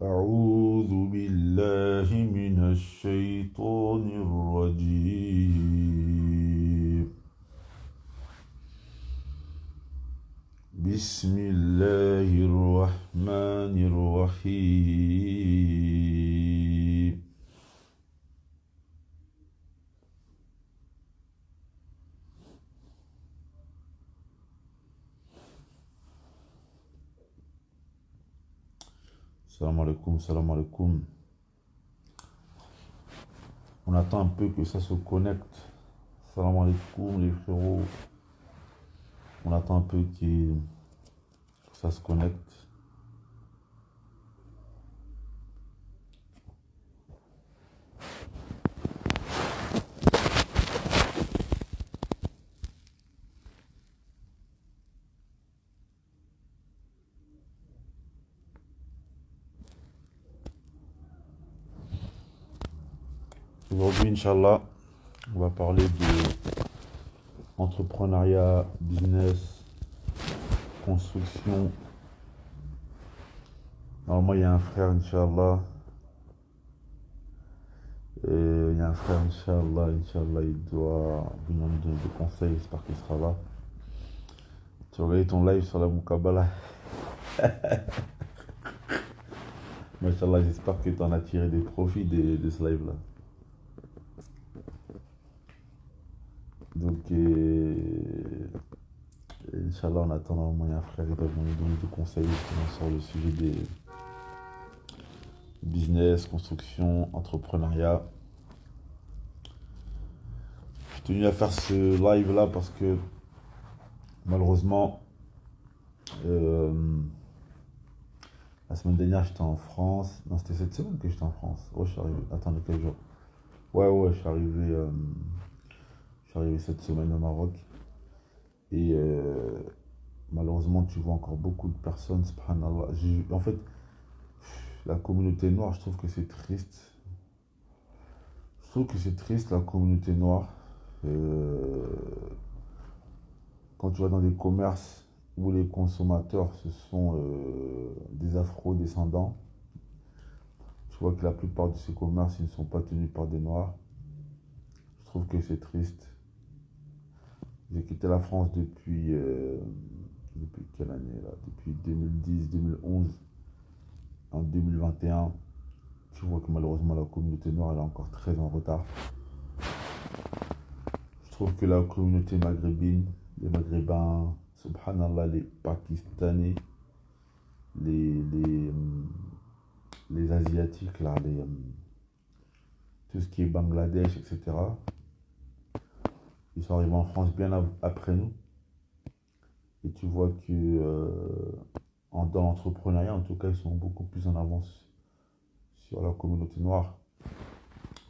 أعوذ بالله من الشيطان الرجيم بسم الله الرحمن الرحيم Salam alaikum, salam alaikum. On attend un peu que ça se connecte. Salam alaikum les frérots. On attend un peu que ça se connecte. Aujourd'hui, Inch'Allah, on va parler de entrepreneuriat, business, construction. Normalement, il y a un frère, Inch'Allah. Il y a un frère, Inch'Allah, il doit venir nous donner des conseils, j'espère qu'il sera là. Tu as regardé ton live sur la Moukabala. Inch'Allah, j'espère que tu en as tiré des profits de ce live-là. Donc, Inch'Allah, en attendant, il y a un frère qui va venir nous donner des conseils sur le sujet des business, construction, entrepreneuriat. Je suis tenu à faire ce live là parce que malheureusement la semaine dernière j'étais en France. Non, c'était cette semaine que j'étais en France. Ouais, je suis arrivé. Attendez, quel jour? Ouais, je suis arrivé cette semaine au Maroc. Et malheureusement tu vois encore beaucoup de personnes, subhanallah. En fait, la communauté noire, je trouve que c'est triste. Je trouve que c'est triste la communauté noire. Quand tu vas dans des commerces où les consommateurs ce sont des afro-descendants, tu vois que la plupart de ces commerces ils ne sont pas tenus par des noirs. Je trouve que c'est triste. J'ai quitté la France depuis quelle année là? Depuis 2010, 2011. En 2021, tu vois que malheureusement la communauté noire elle est encore très en retard. Je trouve que la communauté maghrébine, les maghrébins, subhanallah, les pakistanais, les asiatiques là, tout ce qui est Bangladesh, etc. Ils sont arrivés en France bien après nous. Et tu vois que dans l'entrepreneuriat, en tout cas, ils sont beaucoup plus en avance sur la communauté noire.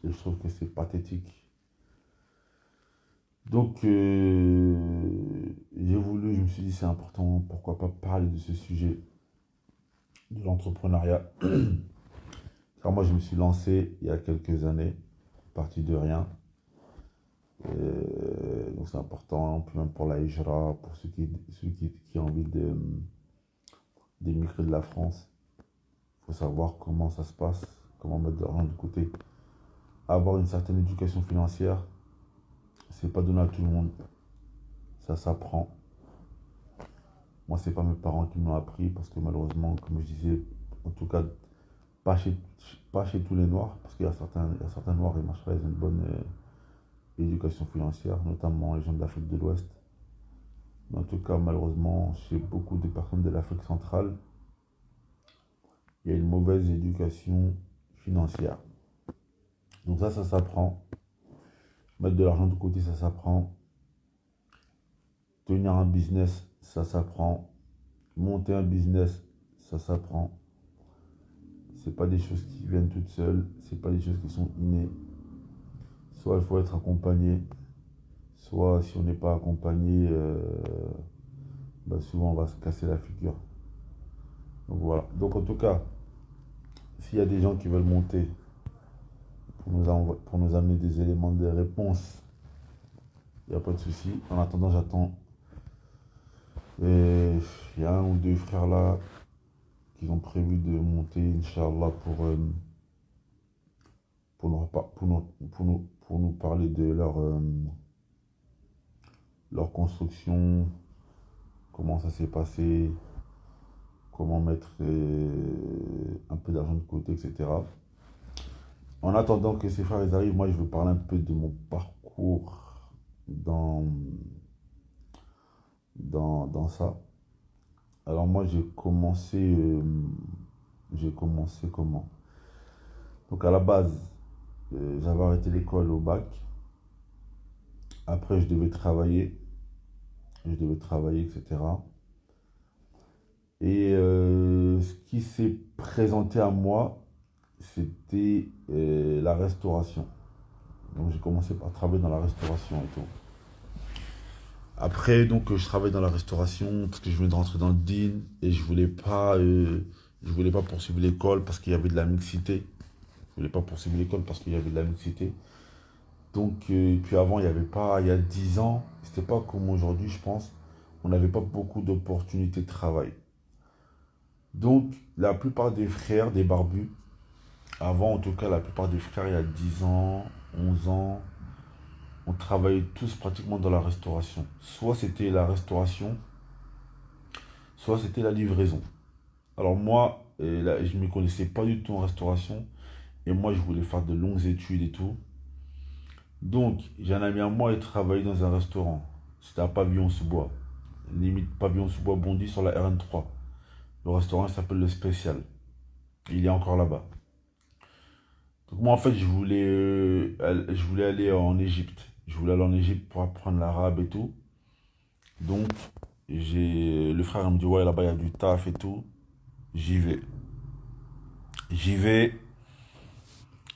Et je trouve que c'est pathétique. Donc, je me suis dit, c'est important, pourquoi pas parler de ce sujet, de l'entrepreneuriat. Car moi, je me suis lancé il y a quelques années, parti de rien. Donc, c'est important, même pour la Hijra, pour ceux qui ont envie d'émigrer de la France. Il faut savoir comment ça se passe, comment mettre de l'argent de côté. Avoir une certaine éducation financière, c'est pas donné à tout le monde. Ça s'apprend. Moi, c'est pas mes parents qui m'ont appris parce que malheureusement, comme je disais, en tout cas, pas chez tous les noirs, parce qu'il y a certains noirs et machin, ils ont une bonne éducation financière, notamment les gens de l'Afrique de l'Ouest. Mais en tout cas, malheureusement, chez beaucoup de personnes de l'Afrique centrale, il y a une mauvaise éducation financière. Donc ça s'apprend. Mettre de l'argent de côté, ça s'apprend. Tenir un business, ça s'apprend. Monter un business, ça s'apprend. C'est pas des choses qui viennent toutes seules. C'est pas des choses qui sont innées. Soit il faut être accompagné. Soit si on n'est pas accompagné, souvent on va se casser la figure. Donc voilà. Donc en tout cas, s'il y a des gens qui veulent monter pour nous amener des éléments de réponse, il n'y a pas de souci. En attendant, j'attends. Et il y a un ou deux frères là qu'ils ont prévu de monter, Inch'Allah, pour nous parler de leur construction, comment ça s'est passé, comment mettre un peu d'argent de côté, etc. En attendant que ces frères ils arrivent, moi je veux parler un peu de mon parcours dans, dans ça. Alors moi j'ai commencé comment? Donc à la base, j'avais arrêté l'école au bac. Après je devais travailler, etc. Et ce qui s'est présenté à moi, c'était la restauration. Donc j'ai commencé par travailler dans la restauration et tout. Après, donc, je travaille dans la restauration parce que je venais de rentrer dans le DIN et je voulais pas poursuivre l'école parce qu'il y avait de la mixité. Je voulais pas poursuivre l'école parce qu'il y avait de la mixité. Donc, puis avant, il y avait pas, il y a 10 ans, c'était pas comme aujourd'hui, je pense. On n'avait pas beaucoup d'opportunités de travail. Donc, la plupart des frères, des barbus, avant en tout cas, la plupart des frères, il y a 10 ans, 11 ans, on travaillait tous pratiquement dans la restauration. Soit c'était la restauration, soit c'était la livraison. Alors moi, là, je ne me connaissais pas du tout en restauration. Et moi, je voulais faire de longues études et tout. Donc, j'ai un ami à moi, il travaillait dans un restaurant. C'était à Pavillon-sous-Bois. Limite Pavillon-sous-Bois Bondy sur la RN3. Le restaurant il s'appelle Le Spécial. Il est encore là-bas. Donc moi, en fait, je voulais aller en Égypte. Je voulais aller en Égypte pour apprendre l'arabe et tout. Donc, le frère il me dit, ouais, là-bas, il y a du taf et tout. J'y vais. J'y vais,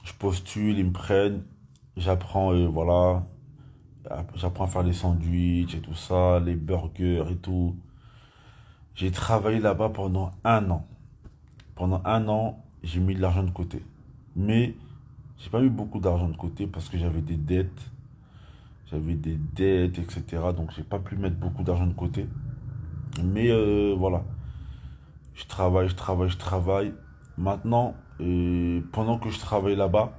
je postule, ils me prennent. J'apprends, voilà. J'apprends à faire les sandwichs et tout ça, les burgers et tout. J'ai travaillé là-bas pendant un an. Pendant un an, j'ai mis de l'argent de côté. Mais, j'ai pas mis beaucoup d'argent de côté parce que j'avais des dettes. J'avais des dettes, etc. Donc, j'ai pas pu mettre beaucoup d'argent de côté. Mais, voilà. Je travaille, je travaille, je travaille. Maintenant, pendant que je travaille là-bas,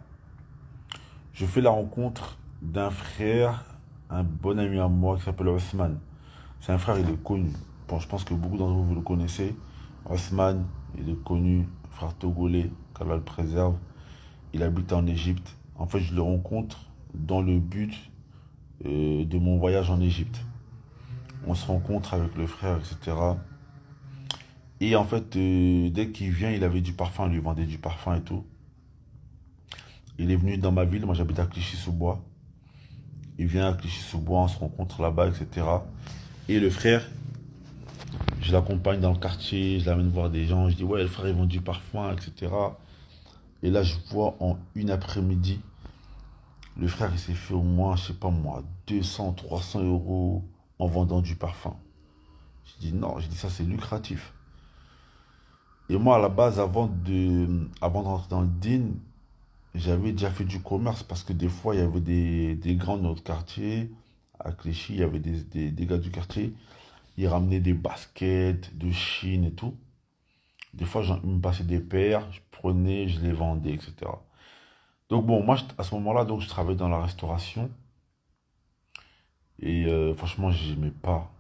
je fais la rencontre d'un frère, un bon ami à moi qui s'appelle Osman. C'est un frère, il est connu. Bon, je pense que beaucoup d'entre vous, vous le connaissez. Osman, il est connu, frère togolais, qu'Allah le préserve. Il habite en Égypte. En fait, je le rencontre dans le but de mon voyage en Égypte. On se rencontre avec le frère, etc. Et en fait, dès qu'il vient, il avait du parfum, il lui vendait du parfum et tout. Il est venu dans ma ville, moi j'habite à Clichy-sous-Bois. Il vient à Clichy-sous-Bois, on se rencontre là-bas, etc. Et le frère, je l'accompagne dans le quartier, je l'amène voir des gens, je dis ouais, le frère il vend du parfum, etc. Et là je vois en une après-midi, le frère il s'est fait au moins, je sais pas moi, 200, 300 euros en vendant du parfum. Je dis non, je dis ça c'est lucratif. Et moi à la base, avant de rentrer dans le DIN, j'avais déjà fait du commerce parce que des fois, il y avait des grands de notre quartier. À Clichy, il y avait des gars du quartier. Ils ramenaient des baskets de Chine et tout. Des fois, ils me passaient des paires, je prenais, je les vendais, etc. Donc bon, moi, à ce moment-là, donc, je travaillais dans la restauration. Et franchement, j'aimais pas,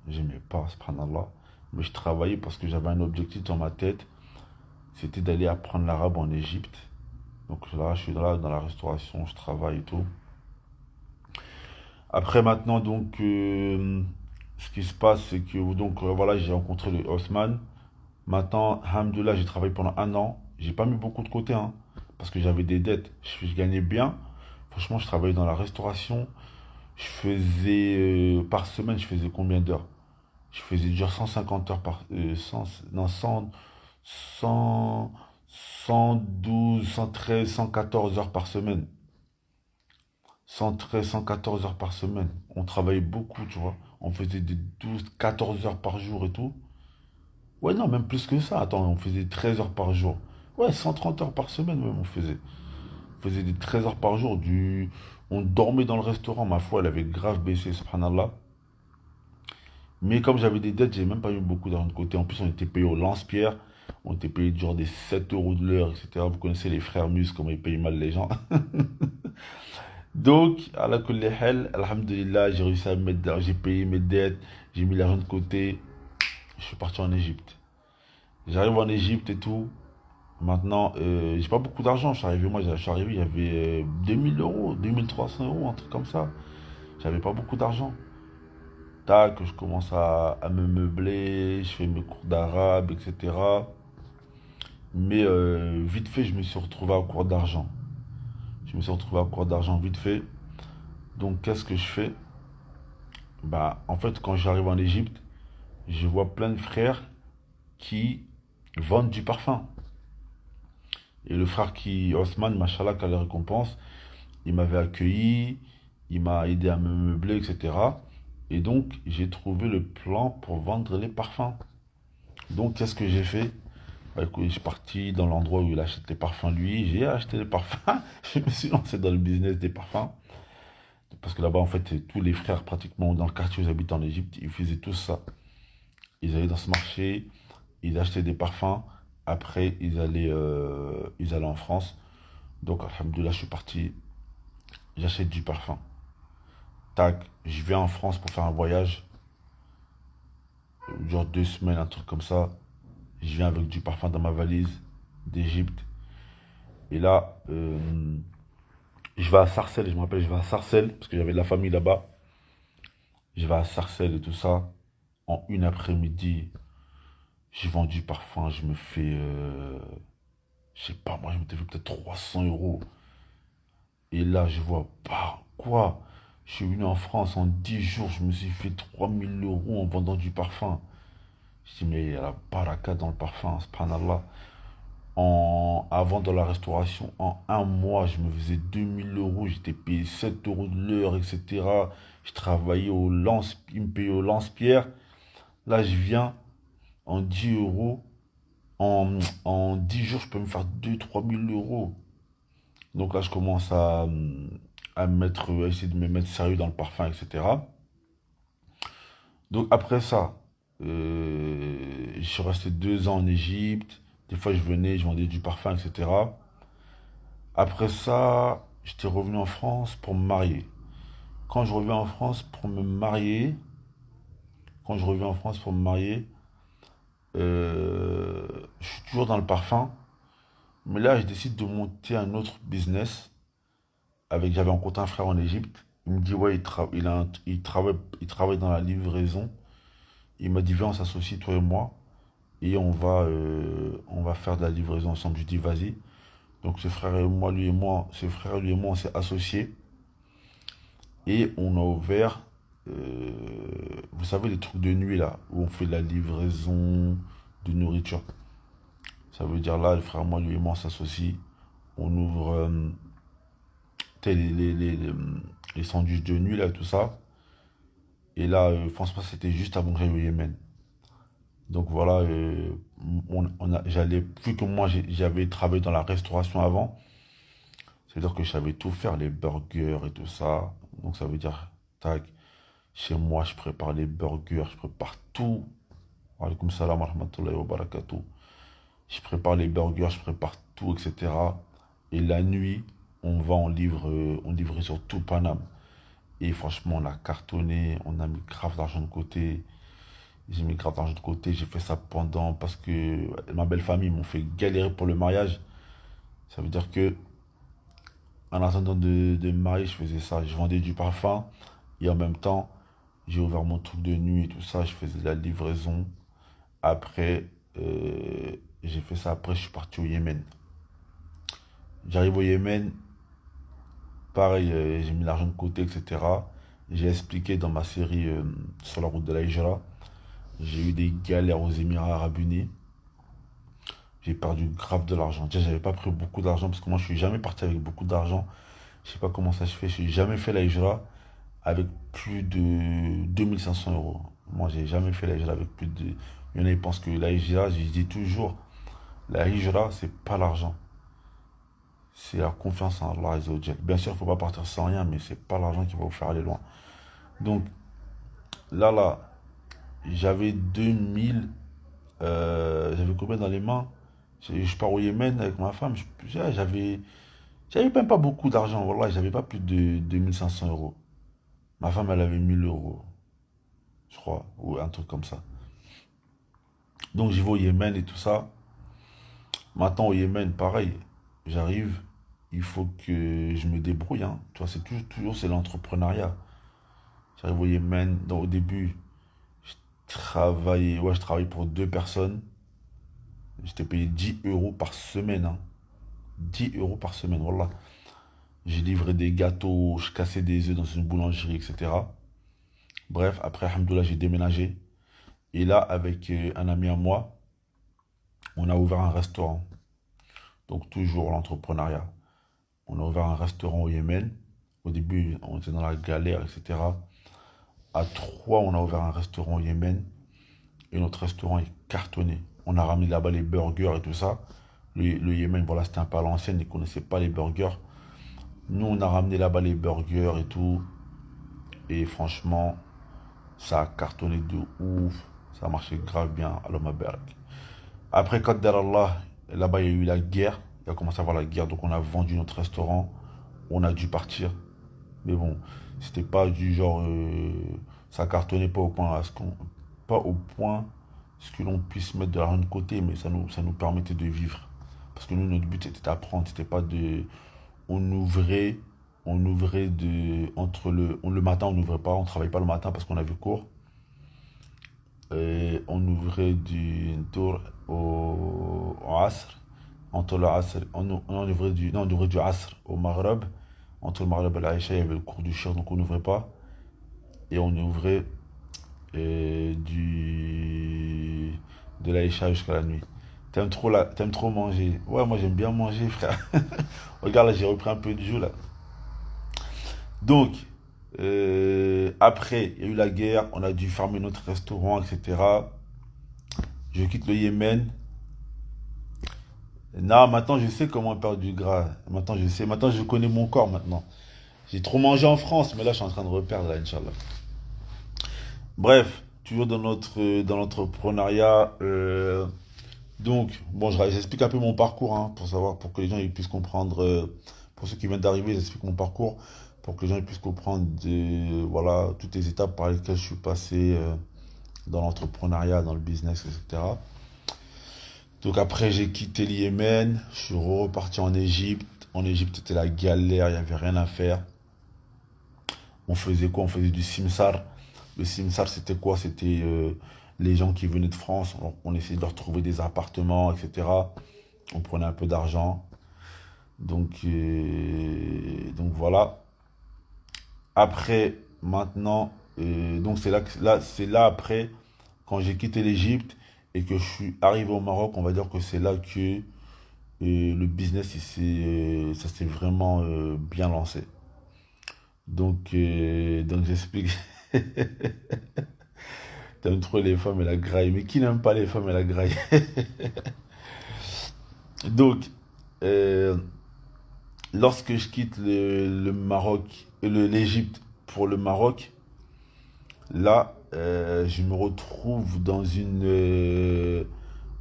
subhanallah. Mais je travaillais parce que j'avais un objectif dans ma tête. C'était d'aller apprendre l'arabe en Égypte. Donc là, je suis là dans la restauration, je travaille et tout. Après maintenant, donc, ce qui se passe, c'est que donc voilà, j'ai rencontré le Haussmann. Maintenant, alhamdoulilah, j'ai travaillé pendant un an. J'ai pas mis beaucoup de côté, hein, parce que j'avais des dettes. Je gagnais bien. Franchement, je travaillais dans la restauration. Je faisais par semaine, je faisais combien d'heures? Je faisais genre 150 heures par 100, non, 100, 112, 113, 114 heures par semaine. 113, 114 heures par semaine. On travaillait beaucoup, tu vois. On faisait des 12, 14 heures par jour et tout. Ouais, non, même plus que ça. Attends, on faisait 13 heures par jour. Ouais, 130 heures par semaine même, on faisait. On faisait des 13 heures par jour. On dormait dans le restaurant. Ma foi, elle avait grave baissé, subhanallah. Mais comme j'avais des dettes, j'ai même pas eu beaucoup d'argent de côté. En plus, on était payé au lance-pierre. On était payé genre des 7 euros de l'heure, etc. Vous connaissez les frères Mus, comment ils payent mal les gens. Donc, à la kulli hal, alhamdulillah, j'ai réussi à me mettre, j'ai payé mes dettes, j'ai mis l'argent de côté, je suis parti en Égypte. J'arrive en Égypte et tout. Maintenant, j'ai pas beaucoup d'argent. Je suis arrivé, il y avait 2000 euros, 2300 euros, un truc comme ça. J'avais pas beaucoup d'argent. Tac, je commence à me meubler, je fais mes cours d'arabe, etc. Mais vite fait, je me suis retrouvé à court d'argent. Je me suis retrouvé à court d'argent vite fait. Donc, qu'est-ce que je fais? Bah, en fait, quand j'arrive en Égypte, je vois plein de frères qui vendent du parfum. Et le frère qui, Osman, machallah, qui a les récompenses, il m'avait accueilli, il m'a aidé à me meubler, etc. Et donc, j'ai trouvé le plan pour vendre les parfums. Donc, qu'est-ce que j'ai fait? Bah, écoute, je suis parti dans l'endroit où il achète les parfums, lui. J'ai acheté les parfums. Je me suis lancé dans le business des parfums. Parce que là-bas, en fait, tous les frères, pratiquement, dans le quartier où j'habite en Égypte, ils faisaient tous ça. Ils allaient dans ce marché, ils achetaient des parfums. Après, ils allaient en France. Donc, alhamdoulilah, je suis parti. J'achète du parfum. Tac, je vais en France pour faire un voyage. Genre 2 semaines, un truc comme ça. Je viens avec du parfum dans ma valise d'Égypte. Et là, je vais à Sarcelles. Je me rappelle, je vais à Sarcelles parce que j'avais de la famille là-bas. Je vais à Sarcelles et tout ça. En une après-midi, je vends du parfum. Je me fais, je sais pas, moi, je me fais peut-être 300 euros. Et là, je vois, bah, quoi? Je suis venu en France en 10 jours. Je me suis fait 3000 euros en vendant du parfum. Je dis, mais il y a la baraka dans le parfum, subhanallah. Avant, dans la restauration, en un mois, je me faisais 2000 euros, j'étais payé 7 euros de l'heure, etc. Je travaillais au lance, ils me payaient au lance-pierre. Là, je viens en 10 euros. En 10 jours, je peux me faire 2 3 000 euros. Donc là, je commence à essayer de me mettre sérieux dans le parfum, etc. Donc après ça, je suis resté 2 ans en Égypte. Des fois, je venais, je vendais du parfum, etc. Après ça, j'étais revenu en France pour me marier. Quand je reviens en France pour me marier, quand je reviens en France pour me marier, euh, je suis toujours dans le parfum. Mais là, je décide de monter un autre business. J'avais rencontré un frère en Égypte. Il me dit, ouais, il travaille dans la livraison. Il m'a dit, viens, on s'associe, toi et moi. Et on va faire de la livraison ensemble. Je dis, vas-y. Donc ce frère, lui et moi, on s'est associés. Et on a ouvert, euh, vous savez, les trucs de nuit là, où on fait de la livraison de nourriture. Ça veut dire là, le frère, moi, lui et moi, on s'associe. On ouvre tu sais, les sandwichs de nuit là, tout ça. Et là, franchement, c'était juste avant que j'aille au Yémen. Donc voilà, vu que moi j'avais travaillé dans la restauration avant, c'est-à-dire que je savais tout faire, les burgers et tout ça. Donc ça veut dire, tac, chez moi je prépare les burgers, je prépare tout. Wa alaykoum salam wa rahmatullahi wa barakatuh. Je prépare les burgers, je prépare tout, etc. Et la nuit, on livre sur tout Paname. Et franchement, on a cartonné, on a mis grave d'argent de côté. J'ai mis grave d'argent de côté, j'ai fait ça parce que ma belle famille m'ont fait galérer pour le mariage. Ça veut dire que en attendant de me marier, je faisais ça. Je vendais du parfum et en même temps, j'ai ouvert mon truc de nuit et tout ça. Je faisais de la livraison. Après, j'ai fait ça. Après, je suis parti au Yémen. J'arrive au Yémen, pareil, j'ai mis l'argent de côté, etc. J'ai expliqué dans ma série sur la route de la Hijra. J'ai eu des galères aux Émirats Arabes Unis. J'ai perdu grave de l'argent. Déjà, j'avais pas pris beaucoup d'argent parce que moi, je suis jamais parti avec beaucoup d'argent. Je sais pas comment ça se fait. Je n'ai jamais fait la Hijra avec plus de 2500 euros. Moi, j'ai jamais fait la Hijra avec plus de. Il y en a qui pensent que la Hijra, je dis toujours, la Hijra, c'est pas l'argent. C'est la confiance en Allah Azzawajal. Bien sûr, il ne faut pas partir sans rien, mais c'est pas l'argent qui va vous faire aller loin. Donc, là, j'avais 2000 J'avais combien dans les mains? Je pars au Yémen avec ma femme. J'avais même pas beaucoup d'argent. Voilà, j'avais pas plus de 2 500 euros. Ma femme, elle avait 1 000 euros, je crois, ou un truc comme ça. Donc j'y vais au Yémen et tout ça. Maintenant au Yémen, pareil, j'arrive, il faut que je me débrouille, hein. Tu vois, c'est toujours c'est l'entrepreneuriat. J'arrive au Yémen, au début, je travaillais pour 2 personnes. J'étais payé 10 euros par semaine, hein. 10 euros par semaine, voilà. J'ai livré des gâteaux, je cassais des œufs dans une boulangerie, etc. Bref, après, alhamdoulilah, j'ai déménagé. Et là, avec un ami à moi, on a ouvert un restaurant. Donc toujours l'entrepreneuriat. On a ouvert un restaurant au Yémen. Au début, on était dans la galère, etc. À trois, on a ouvert un restaurant au Yémen. Et notre restaurant est cartonné. On a ramené là-bas les burgers et tout ça. Le Yémen, voilà, c'était un peu à l'ancienne, ils ne connaissaient pas les burgers. Nous, on a ramené là-bas les burgers et tout. Et franchement, ça a cartonné de ouf. Ça a marché grave bien. Alors, ma berg. Après, Qadar Allah, là-bas, il y a eu la guerre. Il a commencé à avoir la guerre. Donc, on a vendu notre restaurant. On a dû partir. Mais bon, c'était pas du genre. Ça cartonnait pas au point pas au point ce que l'on puisse mettre de l'argent de côté, mais ça nous permettait de vivre. Parce que nous, notre but, c'était d'apprendre. C'était pas de. On ouvrait. On ouvrait le matin, on n'ouvrait pas. On travaillait pas le matin parce qu'on avait cours. Et on ouvrait du tour au Asr. Entre le Asr, on ouvrait non, on ouvrait du Asr au Maghreb. Entre le Maghreb et l'Aïcha, il y avait le cours du Shir, donc on n'ouvrait pas. Et on ouvrait de l'Aïcha jusqu'à la nuit. T'aimes trop manger? Ouais, moi j'aime bien manger, frère. Regarde, là, j'ai repris un peu de jus, là. Donc, après, il y a eu la guerre, on a dû fermer notre restaurant, etc. Je quitte le Yémen. Non, maintenant je sais comment perdre du gras. Maintenant je sais. Maintenant je connais mon corps maintenant. J'ai trop mangé en France, mais là je suis en train de reperdre là, Inch'Allah. Bref, toujours dans l'entrepreneuriat. Donc, bon, j'explique un peu mon parcours, hein, pour savoir, pour que les gens ils puissent comprendre. Pour ceux qui viennent d'arriver, j'explique mon parcours pour que les gens ils puissent comprendre voilà, toutes les étapes par lesquelles je suis passé dans l'entrepreneuriat, dans le business, etc. Donc après, j'ai quitté le Yémen, je suis reparti en Égypte. En Égypte, c'était la galère, il n'y avait rien à faire. On faisait quoi? On faisait du simsar. Le simsar, c'était quoi? C'était les gens qui venaient de France. On essayait de leur trouver des appartements, etc. On prenait un peu d'argent. Donc voilà. Après, maintenant, donc c'est là après, quand j'ai quitté l'Égypte et que je suis arrivé au Maroc, on va dire que c'est là que le business, ça s'est vraiment bien lancé. Donc j'explique. T'aimes trop les femmes et la graille. Mais qui n'aime pas les femmes et la graille? Donc, euh, lorsque je quitte le Maroc, l'Égypte pour le Maroc, là, je me retrouve dans une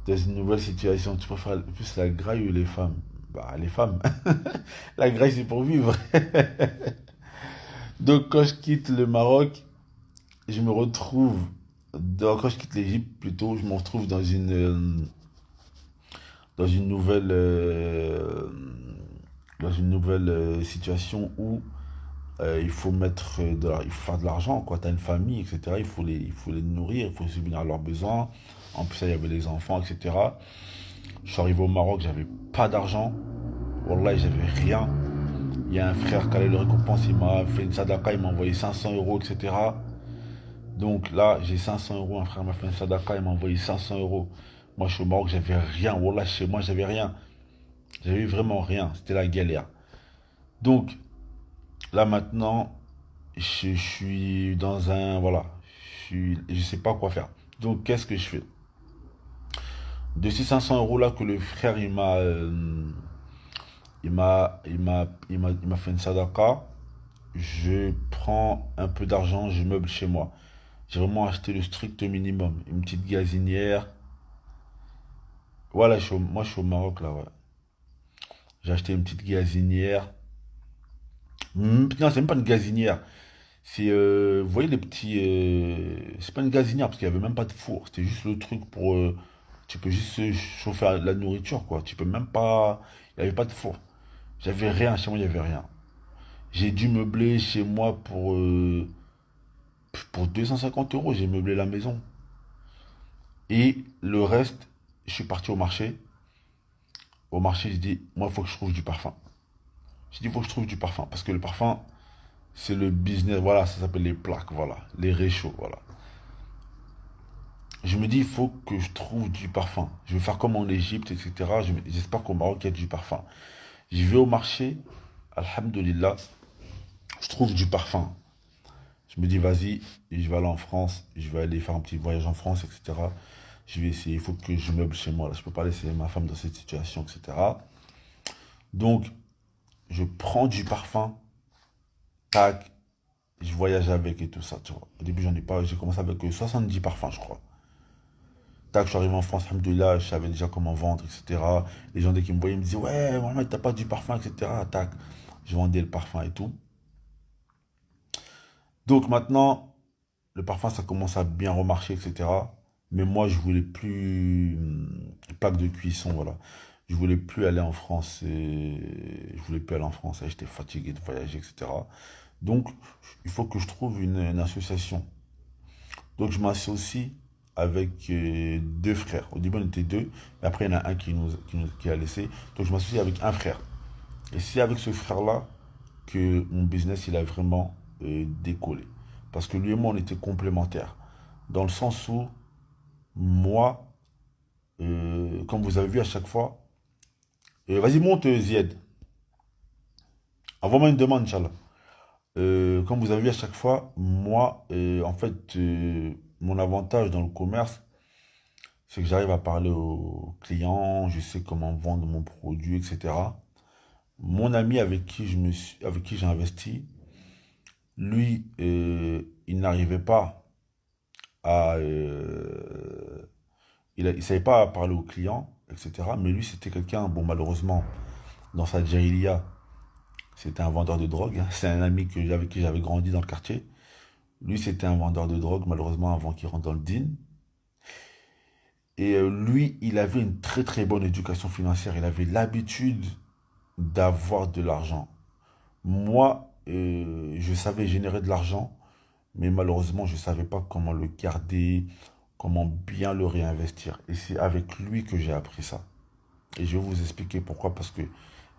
nouvelle situation. Tu préfères plus la graille ou les femmes? Bah, les femmes. La graille, c'est pour vivre. Donc, quand je quitte le Maroc, je me retrouve, quand je quitte l'Égypte plutôt, je me retrouve dans une nouvelle, situation où il faut il faut faire de l'argent, quoi. T'as une famille, etc. Il faut les nourrir, il faut subvenir à leurs besoins. En plus, il y avait les enfants, etc. Je suis arrivé au Maroc, j'avais pas d'argent. Wallah, j'avais rien. Il y a un frère qui allait le récompense, il m'a fait une sadaka, il m'a envoyé 500 euros, etc. Donc là, j'ai 500 euros, un frère m'a fait une sadaka, il m'a envoyé 500 euros. Moi, je suis au Maroc, j'avais rien. Wallah, chez moi, j'avais rien. J'avais vraiment rien. C'était la galère. Donc, là maintenant, je suis dans un. Voilà. Je sais pas quoi faire. Donc, qu'est-ce que je fais? De ces 500 euros là que le frère il m'a fait une sadaka, je prends un peu d'argent, je meuble chez moi. J'ai vraiment acheté le strict minimum. Une petite gazinière, Voilà, moi, je suis au Maroc, là, ouais. J'ai acheté une petite gazinière. Non, c'est même pas une gazinière. C'est, vous voyez les petits... c'est pas une gazinière, parce qu'il n'y avait même pas de four. C'était juste le truc pour... tu peux juste chauffer la nourriture, quoi. Tu peux même pas... Il n'y avait pas de four. J'avais rien, chez moi, il n'y avait rien. J'ai dû meubler chez moi pour 250 euros. J'ai meublé la maison. Et le reste, je suis parti au marché. Au marché, je dis, moi, il faut que je trouve du parfum. Je dis, il faut que je trouve du parfum. Parce que le parfum, c'est le business. Voilà, ça s'appelle les plaques, voilà. Les réchauds, voilà. Je me dis, il faut que je trouve du parfum. Je vais faire comme en Égypte, etc. J'espère qu'au Maroc, il y a du parfum. Je vais au marché, alhamdoulilah, je trouve du parfum. Je me dis, vas-y, je vais aller en France, je vais aller faire un petit voyage en France, etc. Je vais essayer, il faut que je meuble chez moi. Là. Je ne peux pas laisser ma femme dans cette situation, etc. Donc, je prends du parfum, tac, je voyage avec et tout ça, tu vois. Au début, j'en ai pas, j'ai commencé avec 70 parfums, je crois. Tac, je suis arrivé en France, alhamdoulilah, je savais déjà comment vendre, etc. Les gens, dès qu'ils me voyaient, ils me disaient, ouais, Mohamed, t'as pas du parfum, etc. Tac, je vendais le parfum et tout. Donc maintenant, le parfum, ça commence à bien remarcher, etc. Mais moi, je voulais plus plaque de cuisson, voilà. Je voulais plus aller en France. Je voulais plus aller en France. Et j'étais fatigué de voyager, etc. Donc, il faut que je trouve une association. Donc, je m'associe avec deux frères. Au début, on était deux. Mais après, il y en a un qui a laissé. Donc, je m'associe avec un frère. Et c'est avec ce frère-là que mon business, il a vraiment décollé. Parce que lui et moi, on était complémentaires. Dans le sens où, moi, comme vous avez vu à chaque fois, vas-y, monte, Zied. Envoie-moi une demande, Inch'Allah. Comme vous avez vu à chaque fois, moi, en fait, mon avantage dans le commerce, c'est que j'arrive à parler aux clients, je sais comment vendre mon produit, etc. Mon ami avec qui j'ai investi, lui, il n'arrivait pas à, il savait pas parler aux clients, etc. Mais lui, c'était quelqu'un, bon, malheureusement, dans sa djahiliya, c'était un vendeur de drogue, hein. C'est un ami avec qui j'avais grandi dans le quartier. Lui, c'était un vendeur de drogue, malheureusement, avant qu'il rentre dans le din. Et lui, il avait une très très bonne éducation financière. Il avait l'habitude d'avoir de l'argent. Moi, je savais générer de l'argent, mais malheureusement, je ne savais pas comment le garder, comment bien le réinvestir. Et c'est avec lui que j'ai appris ça. Et je vais vous expliquer pourquoi. Parce que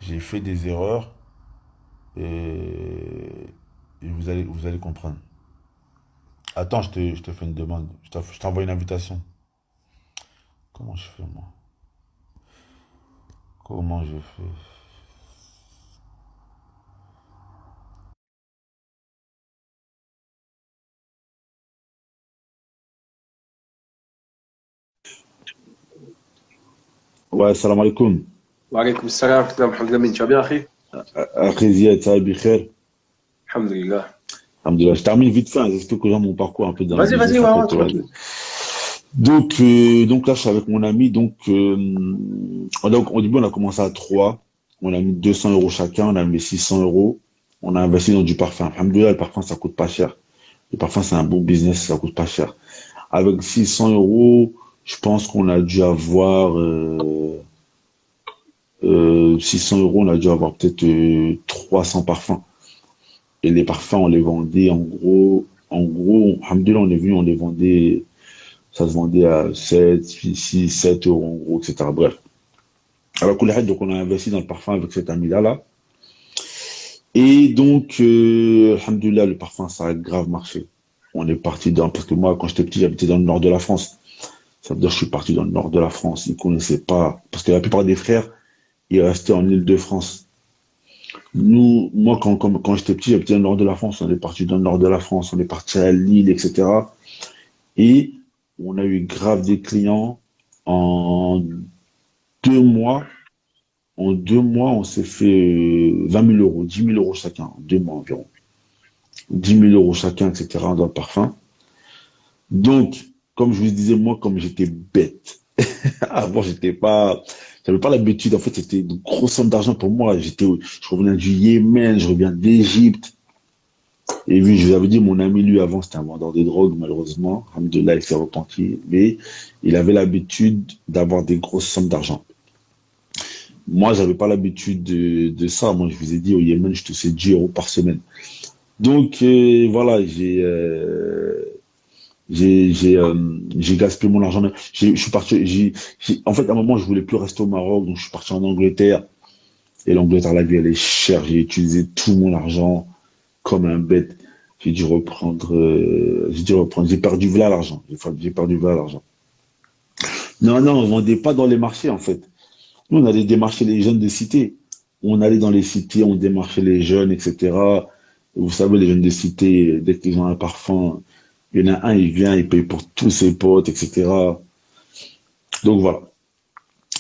j'ai fait des erreurs et, et vous allez comprendre. Attends, je te fais une demande. Je t'envoie une invitation. Comment je fais, moi? Comment je fais? Ouais, salam alaikum. وعليكم السلام ورحمة الله محمد الأمين شو bien أخي؟ Akhi Ziad, ça va, Bikher? الحمد لله. Alhamdoulilah. Je termine vite fait, hein, j'explique aux gens mon parcours un peu dans le Vas-y business, ouais, après ouais, tu vas. tranquille. Donc là, je suis avec mon ami. Donc, au début, on a commencé à 3. On a mis 200 euros chacun. On a mis 600 euros. On a investi dans du parfum. Alhamdoulilah, le parfum, ça coûte pas cher. Le parfum, c'est un bon business, ça coûte pas cher. Avec 600 euros, je pense qu'on a dû avoir 600 euros, on a dû avoir peut-être 300 parfums. Et les parfums, on les vendait alhamdoulilah, on est venu, on les vendait, ça se vendait à 7, 6, 7 euros en gros, etc. Bref. Alors, donc on a investi dans le parfum avec cet ami-là, là. Et donc, alhamdoulilah, le parfum, ça a grave marché. On est parti parce que moi, quand j'étais petit, j'habitais dans le nord de la France. Ça veut dire que je suis parti dans le nord de la France. Ils ne connaissaient pas, parce que la plupart des frères, ils restaient en Île-de-France. Moi, quand j'étais petit, j'habitais dans le nord de la France. On est parti dans le nord de la France, on est parti à Lille, etc. Et on a eu grave des clients. En 2 mois, en 2 mois, on s'est fait 20 000 euros, 10 000 euros chacun, en 2 mois environ. 10 000 euros chacun, etc. dans le parfum. Donc, comme je vous disais, moi, comme j'étais bête, Avant, j'avais pas l'habitude. En fait, c'était une grosse somme d'argent pour moi. Je revenais du Yémen, je reviens d'Égypte. Et vu, je vous avais dit, mon ami, lui, avant, c'était un vendeur de drogue, malheureusement. Alhamdoulilah, il s'est repenti. Mais il avait l'habitude d'avoir des grosses sommes d'argent. Moi, j'avais pas l'habitude de ça. Moi, je vous ai dit, au Yémen, je touchais 10 euros par semaine. Donc, voilà, j'ai gaspillé mon argent. Je suis parti, en fait, à un moment, je voulais plus rester au Maroc, donc je suis parti en Angleterre. Et l'Angleterre, la vie, elle est chère. J'ai utilisé tout mon argent comme un bête. J'ai perdu voilà l'argent. J'ai perdu voilà l'argent. Non, non, on vendait pas dans les marchés, en fait. Nous, on allait démarcher les jeunes de cité. On allait dans les cités, on démarchait les jeunes, etc. Vous savez, les jeunes de cité, dès qu'ils ont un parfum, il y en a un, il vient, il paye pour tous ses potes, etc. Donc voilà.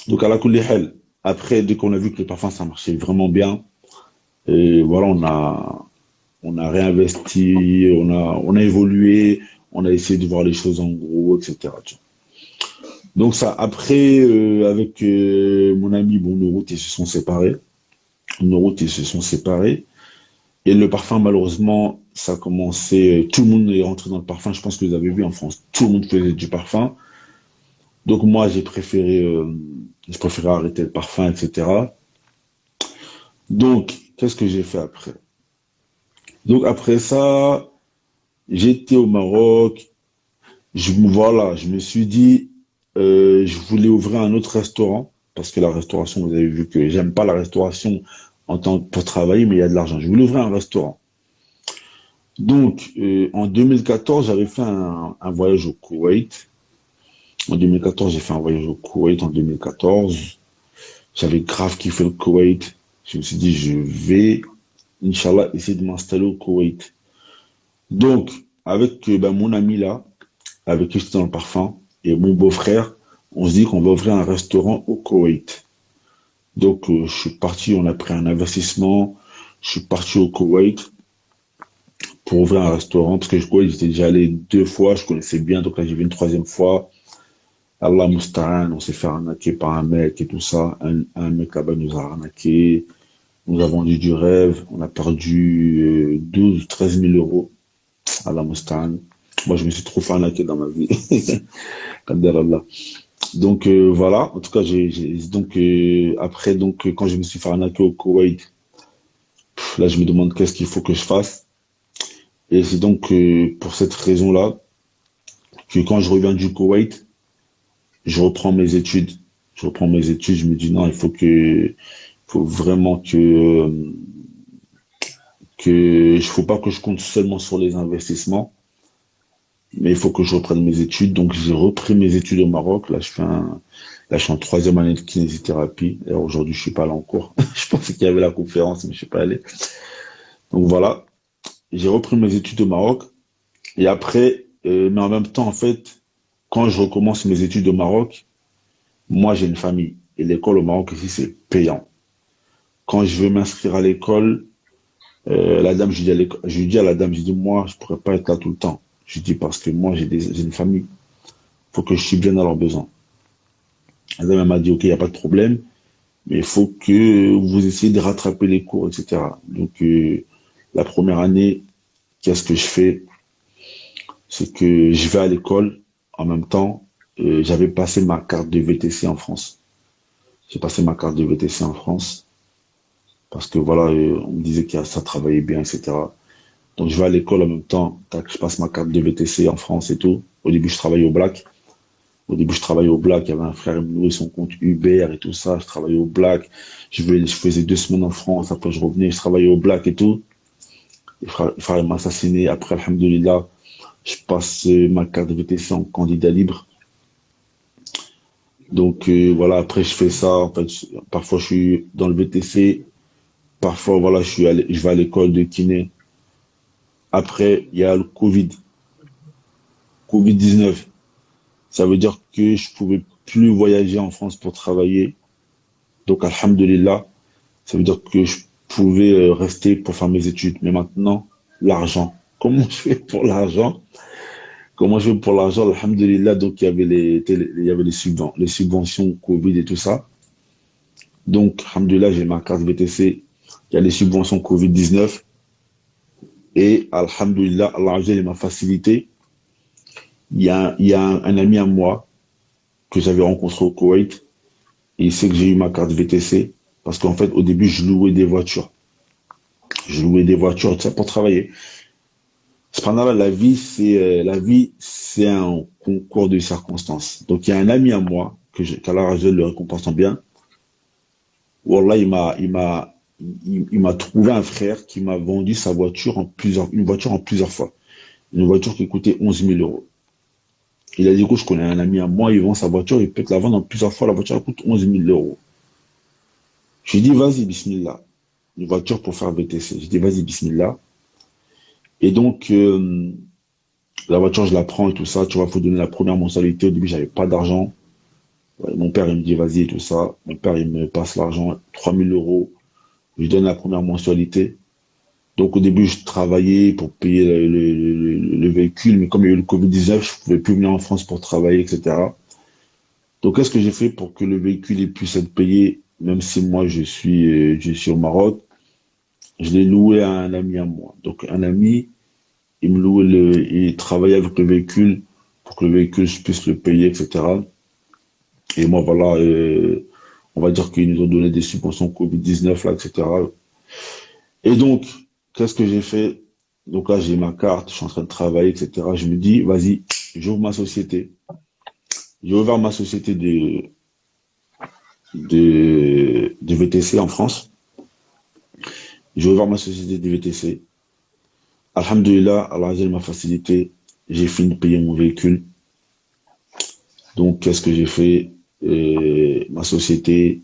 Donc à la kulli hal, après, dès qu'on a vu que le parfum, ça marchait vraiment bien, et voilà, on a réinvesti, on a évolué, on a essayé de voir les choses en gros, etc. tu vois. Donc ça, après, avec mon ami, bon, nos routes, ils se sont séparés. Nos routes, ils se sont séparés. Et le parfum, malheureusement, ça a commencé, tout le monde est rentré dans le parfum. Je pense que vous avez vu en France, tout le monde faisait du parfum. Donc moi, j'ai préféré arrêter le parfum, etc. Donc, qu'est-ce que j'ai fait après? Donc après ça, j'étais au Maroc. Voilà, je me suis dit, je voulais ouvrir un autre restaurant parce que la restauration, vous avez vu que j'aime pas la restauration en tant que pour travailler, mais il y a de l'argent. Je voulais ouvrir un restaurant. Donc, en 2014, j'avais fait un voyage au Koweït. En 2014, j'ai fait un voyage au Koweït en 2014. J'avais grave kiffé le Koweït. Je me suis dit, je vais, Inch'Allah, essayer de m'installer au Koweït. Donc, avec ben, mon ami là, avec qui j'étais dans le parfum, et mon beau-frère, on se dit qu'on va ouvrir un restaurant au Koweït. Donc, je suis parti, on a pris un investissement. Je suis parti au Koweït pour ouvrir un restaurant, parce que je crois que j'étais déjà allé 2 fois, je connaissais bien, donc là, j'y vais une troisième fois. Allah Musta'an, on s'est fait arnaquer par un mec et tout ça. Un mec là-bas nous a arnaqué, nous a vendu du rêve, on a perdu 12, 13 000 euros. Allah Musta'an. Moi, je me suis trop fait arnaquer dans ma vie. Qadar Allah. Donc voilà, en tout cas, donc après, donc quand je me suis fait arnaquer au Koweït, là, je me demande qu'est-ce qu'il faut que je fasse. Et c'est donc pour cette raison-là que quand je reviens du Koweït, je reprends mes études. Je reprends mes études, je me dis non, faut vraiment il faut pas que je compte seulement sur les investissements, mais il faut que je reprenne mes études. Donc j'ai repris mes études au Maroc. Là, je suis en troisième année de kinésithérapie. Et aujourd'hui, je suis pas là en cours. Je pensais qu'il y avait la conférence, mais je suis pas allé. Donc voilà, j'ai repris mes études au Maroc. Et après, mais en même temps, en fait, quand je recommence mes études au Maroc, moi, j'ai une famille. Et l'école au Maroc ici, c'est payant. Quand je veux m'inscrire à l'école, la dame, je lui dis à la dame, je dis, moi, je pourrais pas être là tout le temps. Je dis parce que moi, j'ai une famille. Faut que je subvienne à leurs besoins. La dame, elle m'a dit, OK, il n'y a pas de problème, mais il faut que vous essayez de rattraper les cours, etc. Donc, la première année, qu'est-ce que je fais? C'est que je vais à l'école en même temps. J'avais passé ma carte de VTC en France. J'ai passé ma carte de VTC en France parce que voilà, on me disait que ça travaillait bien, etc. Donc je vais à l'école en même temps, tac, je passe ma carte de VTC en France et tout. Au début, je travaillais au Black. Au début, je travaillais au Black. Il y avait un frère, il me louait son compte Uber et tout ça. Je travaillais au Black. Je faisais 2 semaines en France. Après, je revenais, je travaillais au Black et tout. Le frère, il m'a assassiné. Après, alhamdoulilah, je passe ma carte de VTC en candidat libre. Donc voilà, après, je fais ça. En fait, parfois, je suis dans le VTC. Parfois, voilà, je vais à l'école de kiné. Après, il y a le Covid-19. Ça veut dire que je pouvais plus voyager en France pour travailler. Donc, alhamdulillah, ça veut dire que je pouvais rester pour faire mes études. Mais maintenant, l'argent. Comment je fais pour l'argent? comment je fais pour l'argent? Alhamdulillah, donc il y avait il y avait les subventions Covid et tout ça. Donc, alhamdulillah, j'ai ma carte VTC. Il y a les subventions Covid-19. Et alhamdulillah, Allah Azza wa Jalla m'a facilité. Il y a un ami à moi que j'avais rencontré au Koweït. Et il sait que j'ai eu ma carte VTC. Parce qu'en fait, au début, je louais des voitures. Je louais des voitures, tout ça, pour travailler. Cependant, la vie, c'est un concours de circonstances. Donc, il y a un ami à moi, qu'Allah Azza wa Jalla le récompensant bien. Wallah, il m'a trouvé un frère qui m'a vendu une voiture en plusieurs fois. Une voiture qui coûtait 11 000 euros. Il a dit, écoute, je connais un ami à moi, il vend sa voiture, il peut te la vendre en plusieurs fois, la voiture elle coûte 11 000 euros. Je lui ai dit, vas-y, bismillah. Une voiture pour faire VTC. J'ai dit, vas-y, bismillah. Et donc, la voiture, je la prends et tout ça, tu vois, faut donner la première mensualité. Au début, j'avais pas d'argent. Ouais, mon père, il me dit, vas-y et tout ça. Mon père, il me passe l'argent, 3 000 euros. Je lui donne la première mensualité. Donc au début, je travaillais pour payer le véhicule, mais comme il y a eu le Covid-19, je ne pouvais plus venir en France pour travailler, etc. Donc qu'est-ce que j'ai fait pour que le véhicule puisse être payé, même si moi je suis au Maroc? Je l'ai loué à un ami à moi. Donc un ami, il travaillait avec le véhicule pour que le véhicule je puisse le payer, etc. Et moi voilà, on va dire qu'ils nous ont donné des subventions Covid-19 là, etc. Et donc, qu'est-ce que j'ai fait? Donc là, j'ai ma carte, je suis en train de travailler, etc. Je me dis, vas-y, j'ouvre ma société. J'ai ouvert ma société de VTC en France. J'ai ouvert ma société de VTC. Alhamdulillah, Allah Azza m'a facilité. J'ai fini de payer mon véhicule. Donc, qu'est-ce que j'ai fait? Ma société,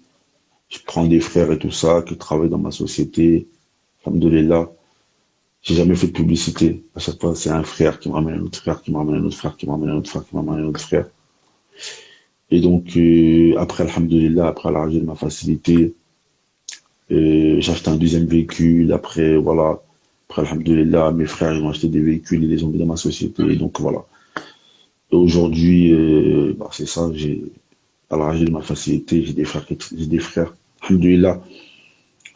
je prends des frères et tout ça qui travaillent dans ma société. Alhamdulillah. J'ai jamais fait de publicité. À chaque fois, c'est un frère qui me ramène un autre frère, qui me ramène un autre frère, qui me ramène un autre frère, qui me ramène un autre frère. Et donc, après, alhamdulillah, après l'argent de ma facilité, j'ai acheté un deuxième véhicule. Après, voilà. Après, alhamdulillah, mes frères, ils ont acheté des véhicules, ils les ont mis dans ma société. Et donc, voilà. Et aujourd'hui, bah, c'est ça, à l'argent de ma facilité, j'ai des frères. Alhamdulillah.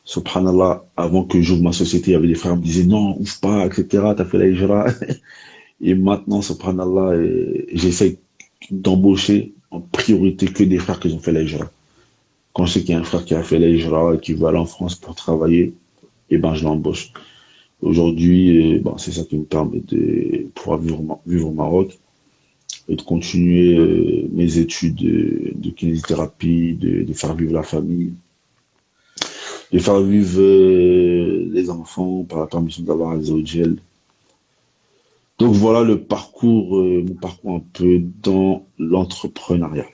Subhanallah, avant que j'ouvre ma société, il y avait des frères qui me disaient non, ouvre pas, etc. T'as fait la hijra. Et maintenant, subhanallah, j'essaie d'embaucher en priorité que des frères qui ont fait la hijra. Quand je sais qu'il y a un frère qui a fait la hijra et qui veut aller en France pour travailler, eh ben, je l'embauche. Aujourd'hui, ben, c'est ça qui me permet de pouvoir vivre au Maroc et de continuer mes études de kinésithérapie, de faire vivre la famille, de faire vivre les enfants par la permission d'Allah Azza wa Jal. Donc voilà le parcours, mon parcours un peu dans l'entrepreneuriat.